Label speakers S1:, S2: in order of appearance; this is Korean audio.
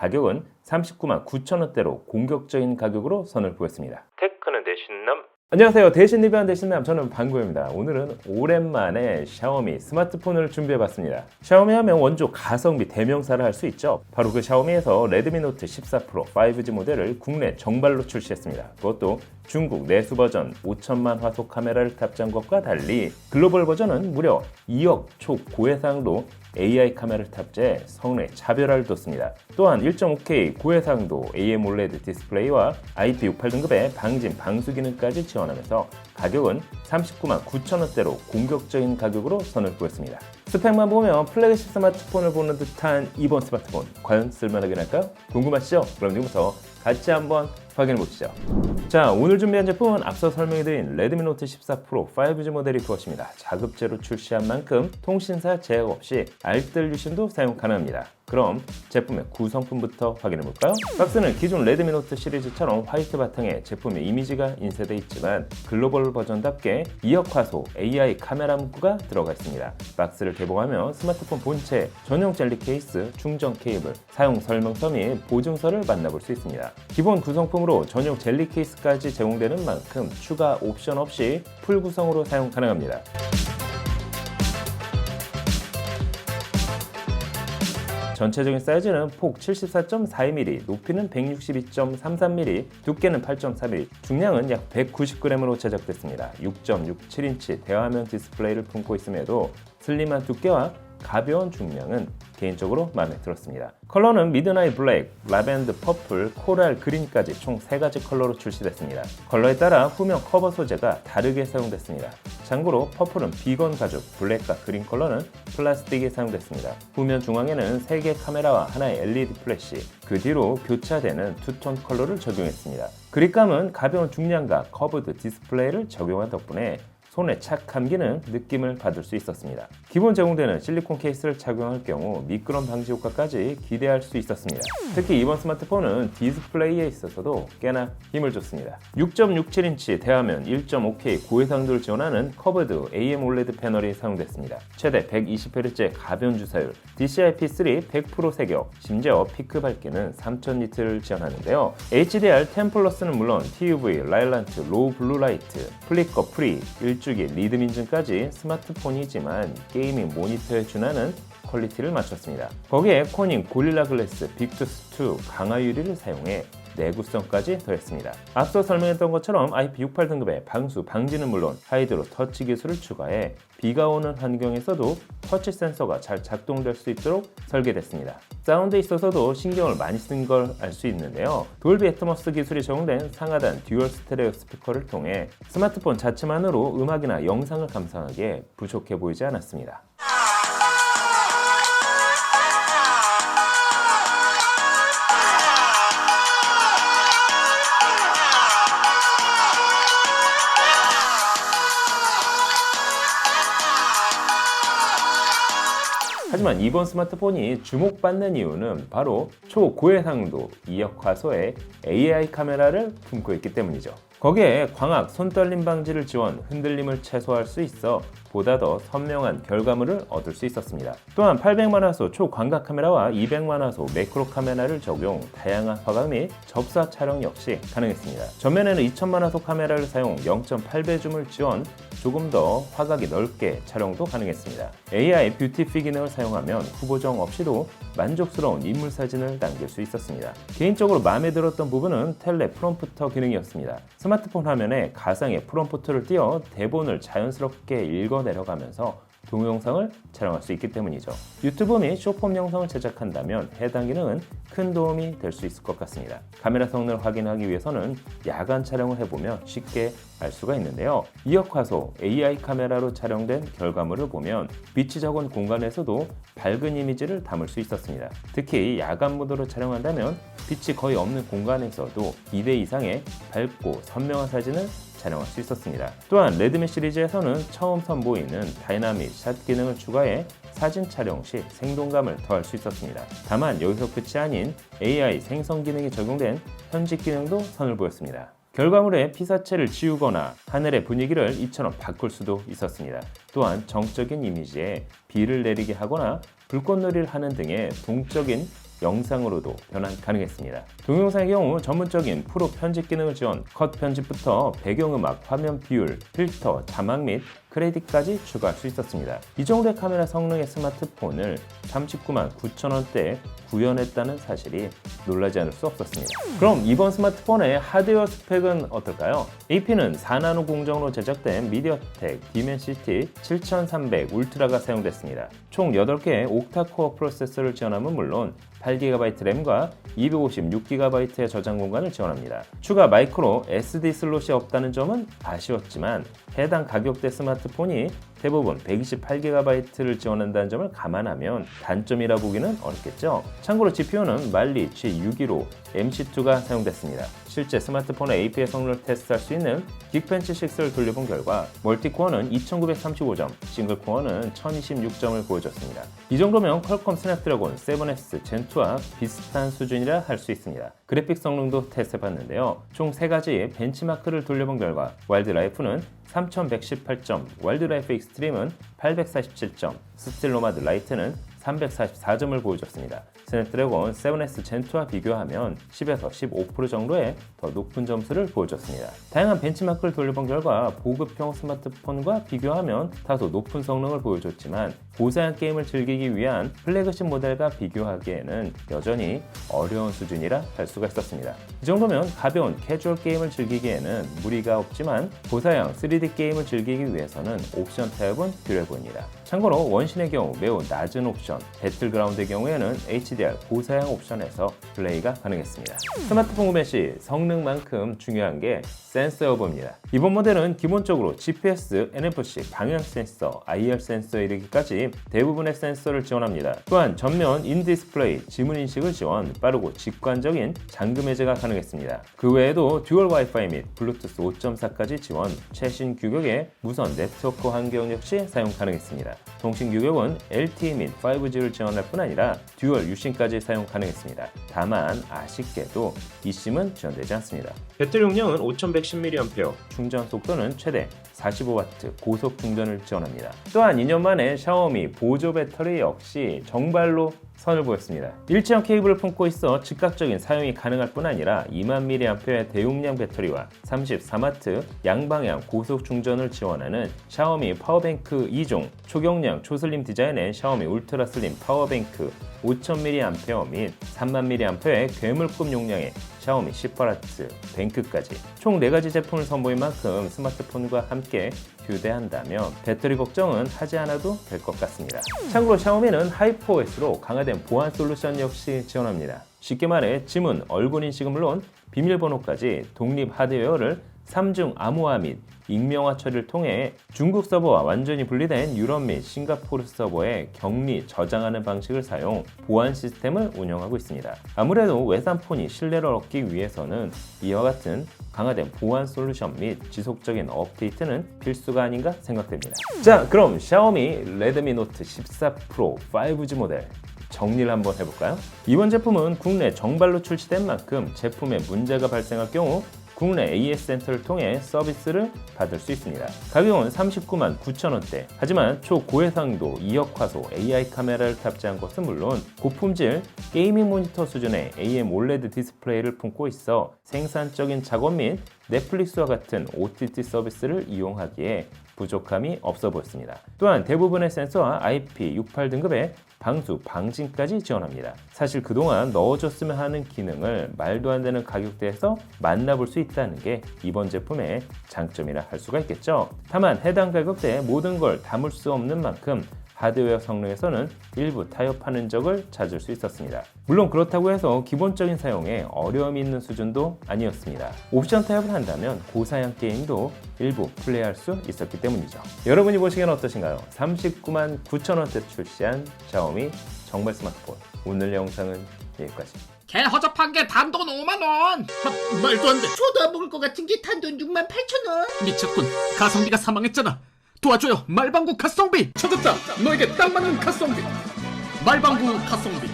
S1: 가격은 39만 9천 원대로 공격적인 가격으로 선을 보였습니다. 테크는 대신남? 안녕하세요. 대신 리뷰한 대신남, 저는 방구입니다. 오늘은 오랜만에 샤오미 스마트폰을 준비해봤습니다. 샤오미 하면 원조 가성비 대명사를 할 수 있죠. 바로 그 샤오미에서 레드미 노트 14 프로 5G 모델을 국내 정발로 출시했습니다. 그것도 중국 내수 버전 5천만 화소 카메라를 탑재한 것과 달리 글로벌 버전은 무려 2억 초고해상도 AI 카메라를 탑재해 성능에 차별화를 뒀습니다. 또한 1.5K 고해상도 AMOLED 디스플레이와 IP68 등급의 방진 방수 기능까지 지원하면서 가격은 39만 9천 원대로 공격적인 가격으로 선을 보였습니다. 스펙만 보면 플래그십 스마트폰을 보는 듯한 이번 스마트폰, 과연 쓸만하긴 할까요? 궁금하시죠? 그럼 지금부터 같이 한번 확인해 보시죠. 자, 오늘 준비한 제품은 앞서 설명해드린 레드미 노트 14 프로 5G 모델이 그것입니다. 자급제로 출시한 만큼 통신사 제약 없이 알뜰 유심도 사용 가능합니다. 그럼 제품의 구성품부터 확인해 볼까요? 박스는 기존 레드미 노트 시리즈처럼 화이트 바탕에 제품의 이미지가 인쇄되어 있지만 글로벌 버전답게 2억 화소 AI 카메라 문구가 들어가 있습니다. 박스를 개봉하면 스마트폰 본체, 전용 젤리 케이스, 충전 케이블, 사용 설명서 및 보증서를 만나볼 수 있습니다. 기본 구성품으로 전용 젤리 케이스까지 제공되는 만큼 추가 옵션 없이 풀 구성으로 사용 가능합니다. 전체적인 사이즈는 폭 74.42mm, 높이는 162.33mm, 두께는 8.4mm, 중량은 약 190g으로 제작됐습니다. 6.67인치 대화면 디스플레이를 품고 있음에도 슬림한 두께와 가벼운 중량은 개인적으로 마음에 들었습니다. 컬러는 미드나잇 블랙, 라벤더 퍼플, 코랄 그린까지 총 3가지 컬러로 출시됐습니다. 컬러에 따라 후면 커버 소재가 다르게 사용됐습니다. 참고로 퍼플은 비건 가죽, 블랙과 그린 컬러는 플라스틱이 사용됐습니다. 후면 중앙에는 3개 카메라와 하나의 LED 플래시, 그 뒤로 교차되는 투톤 컬러를 적용했습니다. 그립감은 가벼운 중량과 커브드 디스플레이를 적용한 덕분에 손에 착 감기는 느낌을 받을 수 있었습니다. 기본 제공되는 실리콘 케이스를 착용할 경우 미끄럼 방지 효과까지 기대할 수 있었습니다. 특히 이번 스마트폰은 디스플레이에 있어서도 꽤나 힘을 줬습니다. 6.67인치 대화면 1.5K 고해상도를 지원하는 커브드 AMOLED 패널이 사용됐습니다. 최대 120Hz의 가벼운 주사율, DCI-P3 100% 세격, 심지어 피크 밝기는 3000니트를 지원하는데요. HDR10 플러스는 물론 TUV, 라일란트, 로우 블루라이트, 플리커 프리, 일주기 리듬 인증까지 스마트폰이지만 게이밍 모니터에 준하는 퀄리티를 맞췄습니다. 거기에 코닝 고릴라 글래스 빅투스2 강화 유리를 사용해 내구성까지 더했습니다. 앞서 설명했던 것처럼 IP68 등급의 방수 방지는 물론 하이드로 터치 기술을 추가해 비가 오는 환경에서도 터치 센서가 잘 작동될 수 있도록 설계됐습니다. 사운드에 있어서도 신경을 많이 쓴 걸 알 수 있는데요. 돌비 애트모스 기술이 적용된 상하단 듀얼 스테레오 스피커를 통해 스마트폰 자체만으로 음악이나 영상을 감상하기에 부족해 보이지 않았습니다. 하지만 이번 스마트폰이 주목받는 이유는 바로 초고해상도 2억 화소의 AI 카메라를 품고 있기 때문이죠. 거기에 광학, 손떨림 방지를 지원, 흔들림을 최소화할 수 있어 보다 더 선명한 결과물을 얻을 수 있었습니다. 또한 800만 화소 초광각 카메라와 200만 화소 매크로 카메라를 적용, 다양한 화각 및 접사 촬영 역시 가능했습니다. 전면에는 2000만 화소 카메라를 사용 0.8배 줌을 지원, 조금 더 화각이 넓게 촬영도 가능했습니다. AI 뷰티피 기능을 사용하면 후보정 없이도 만족스러운 인물 사진을 남길 수 있었습니다. 개인적으로 마음에 들었던 부분은 텔레 프롬프터 기능이었습니다. 스마트폰 화면에 가상의 프롬프트를 띄워 대본을 자연스럽게 읽어 내려가면서 동영상을 촬영할 수 있기 때문이죠. 유튜브 및 쇼폼 영상을 제작한다면 해당 기능은 큰 도움이 될 수 있을 것 같습니다. 카메라 성능을 확인하기 위해서는 야간 촬영을 해보면 쉽게 알 수가 있는데요. 2억 화소 AI 카메라로 촬영된 결과물을 보면 빛이 적은 공간에서도 밝은 이미지를 담을 수 있었습니다. 특히 야간 모드로 촬영한다면 빛이 거의 없는 공간에서도 2대 이상의 밝고 선명한 사진을 촬영할 수 있었습니다. 또한 레드미 시리즈에서는 처음 선보이는 다이나믹 샷 기능을 추가해 사진 촬영 시 생동감을 더할 수 있었습니다. 다만 여기서 끝이 아닌 AI 생성 기능이 적용된 편집 기능도 선을 보였습니다. 결과물에 피사체를 지우거나 하늘의 분위기를 이처럼 바꿀 수도 있었습니다. 또한 정적인 이미지에 비를 내리게 하거나 불꽃놀이를 하는 등의 동적인 영상으로도 변환 가능했습니다. 동영상의 경우 전문적인 프로 편집 기능을 지원, 컷 편집부터 배경음악, 화면 비율, 필터, 자막 및 크레딧까지 추가할 수 있었습니다. 이 정도의 카메라 성능의 스마트폰을 39만 9천 원대에 구현했다는 사실이 놀라지 않을 수 없었습니다. 그럼 이번 스마트폰의 하드웨어 스펙은 어떨까요? AP는 4나노 공정으로 제작된 미디어텍 디멘시티 7300 울트라가 사용됐습니다. 총 8개의 옥타코어 프로세서를 지원함은 물론 8GB 램과 256GB의 저장 공간을 지원합니다. 추가 마이크로 SD 슬롯이 없다는 점은 아쉬웠지만 해당 가격대 스마트폰이 대부분 128GB를 지원한다는 점을 감안하면 단점이라 보기는 어렵겠죠. 참고로 GPU는 말리 G615 MC2가 사용됐습니다. 실제 스마트폰의 AP의 성능을 테스트할 수 있는 긱벤치 6를 돌려본 결과 멀티코어는 2935점, 싱글코어는 1026점을 보여줬습니다. 이 정도면 퀄컴 스냅드래곤 7S 젠2와 비슷한 수준이라 할 수 있습니다. 그래픽 성능도 테스트해봤는데요. 총 3가지의 벤치마크를 돌려본 결과 와일드라이프는 3118점, 와일드라이프 익스트림은 847점, 스틸노마드 라이트는 344점을 보여줬습니다. 스냅드래곤 7S 젠2와 비교하면 10에서 15% 정도의 더 높은 점수를 보여줬습니다. 다양한 벤치마크를 돌려본 결과 보급형 스마트폰과 비교하면 다소 높은 성능을 보여줬지만 고사양 게임을 즐기기 위한 플래그십 모델과 비교하기에는 여전히 어려운 수준이라 할 수가 있었습니다. 이 정도면 가벼운 캐주얼 게임을 즐기기에는 무리가 없지만 고사양 3D 게임을 즐기기 위해서는 옵션 타입은 필요해 보입니다. 참고로 원신의 경우 매우 낮은 옵션, 배틀그라운드의 경우에는 HDR 고사양 옵션에서 플레이가 가능했습니다. 스마트폰 구매 시 성능만큼 중요한 게 센서 여부입니다. 이번 모델은 기본적으로 GPS, NFC, 방향 센서, IR 센서에 이르기까지 대부분의 센서를 지원합니다. 또한 전면 인디스플레이, 지문 인식을 지원, 빠르고 직관적인 잠금 해제가 가능했습니다. 그 외에도 듀얼 와이파이 및 블루투스 5.4까지 지원, 최신 규격의 무선 네트워크 환경 역시 사용 가능했습니다. 통신 규격은 LTE 및 5G를 지원할 뿐 아니라 듀얼 유심까지 사용 가능했습니다. 다만 아쉽게도 eSIM은 지원되지 않습니다. 배터리 용량은 5110mAh, 충전 속도는 최대 45W 고속 충전을 지원합니다. 또한 2년 만에 샤오미 보조 배터리 역시 정발로 선을 보였습니다. 일체형 케이블을 품고 있어 즉각적인 사용이 가능할 뿐 아니라 2000mAh의 대용량 배터리와 34W 양방향 고속 충전을 지원하는 샤오미 파워뱅크 2종, 초경량 초슬림 디자인의 샤오미 울트라 슬림 파워뱅크 5000mAh 및 3000mAh의 괴물급 용량의 샤오미 10W 뱅크까지 총 4가지 제품을 선보인 만큼 스마트폰과 함께 휴대한다면 배터리 걱정은 하지 않아도 될 것 같습니다. 참고로 샤오미는 하이퍼OS로 강화된 보안 솔루션 역시 지원합니다. 쉽게 말해 지문, 얼굴 인식은 물론 비밀번호까지 독립 하드웨어를 3중 암호화 및 익명화 처리를 통해 중국 서버와 완전히 분리된 유럽 및 싱가포르 서버에 격리 저장하는 방식을 사용 보안 시스템을 운영하고 있습니다. 아무래도 외산폰이 신뢰를 얻기 위해서는 이와 같은 강화된 보안 솔루션 및 지속적인 업데이트는 필수가 아닌가 생각됩니다. 자, 그럼 샤오미 레드미 노트 14 프로 5G 모델 정리를 한번 해볼까요? 이번 제품은 국내 정발로 출시된 만큼 제품에 문제가 발생할 경우 국내 AS 센터를 통해 서비스를 받을 수 있습니다. 가격은 39만 9천 원대. 하지만 초고해상도 2억 화소 AI 카메라를 탑재한 것은 물론 고품질 게이밍 모니터 수준의 AM OLED 디스플레이를 품고 있어 생산적인 작업 및 넷플릭스와 같은 OTT 서비스를 이용하기에 부족함이 없어 보였습니다. 또한 대부분의 센서와 IP68 등급의 방수, 방진까지 지원합니다. 사실 그동안 넣어줬으면 하는 기능을 말도 안 되는 가격대에서 만나볼 수 있다는 게 이번 제품의 장점이라 할 수가 있겠죠. 다만 해당 가격대에 모든 걸 담을 수 없는 만큼 하드웨어 성능에서는 일부 타협하는 적을 찾을 수 있었습니다. 물론 그렇다고 해서 기본적인 사용에 어려움이 있는 수준도 아니었습니다. 옵션 타협을 한다면 고사양 게임도 일부 플레이할 수 있었기 때문이죠. 여러분이 보시기엔 어떠신가요? 39만 9천 원대 출시한 샤오미 정발 스마트폰. 오늘 영상은 여기까지.
S2: 개 허접한 게 단돈 5만원!
S3: 말도 안 돼. 줘도 안 먹을 것 같은 게 단돈 6만 8천 원.
S2: 미쳤군. 가성비가 사망했잖아. 도와줘요. 말방구 가성비. 찾았다. 너에게 딱 맞는 가성비. 말방구 가성비.